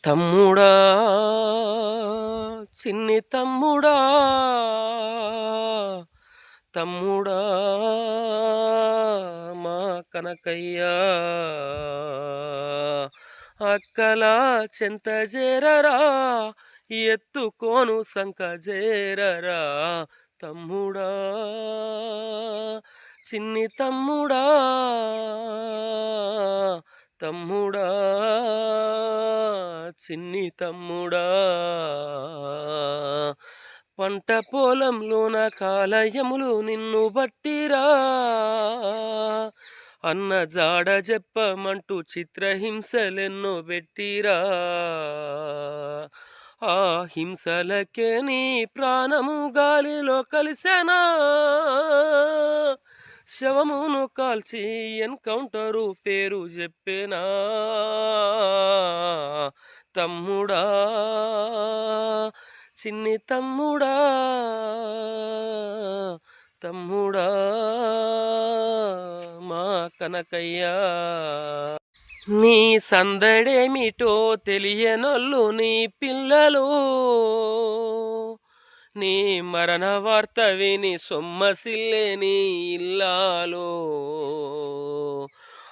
తమ్ముడా చిన్ని తమ్ముడా తమ్ముడా మా కనకయ్యా అక్కల చెంత చేరరా ఎత్తుకోను సంక చేరరా తమ్ముడా చిన్ని తమ్ముడా తమ్ముడా చిన్ని తమ్ముడా పంట పొలంలోన కాలయములు నిన్ను బట్టిరా అన్న జాడ చెప్పమంటూ చిత్రహింసలెన్నో పెట్టిరా ఆ హింసలకే నీ ప్రాణము గాలిలో కలిసెనా శవమును కాల్చి ఎన్కౌంటరు పేరు చెప్పేనా తమ్ముడా చిన్ని తమ్ముడా తమ్ముడా మా కనకయ్యా నీ సందడేమిటో తెలియనొల్లు నీ పిల్లలు నీ మరణ వార్త విని సొమ్మసిల్లే నీ ఇల్లాలు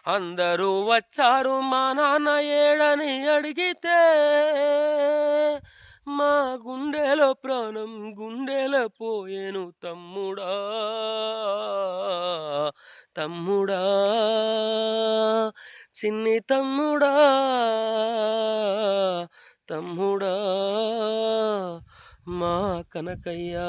అందరూ వచ్చారు మా నాన్న ఏడని అడిగితే మా గుండెలో ప్రాణం గుండెలో పోయేను తమ్ముడా తమ్ముడా చిన్ని తమ్ముడా తమ్ముడా మా కనకయ్యా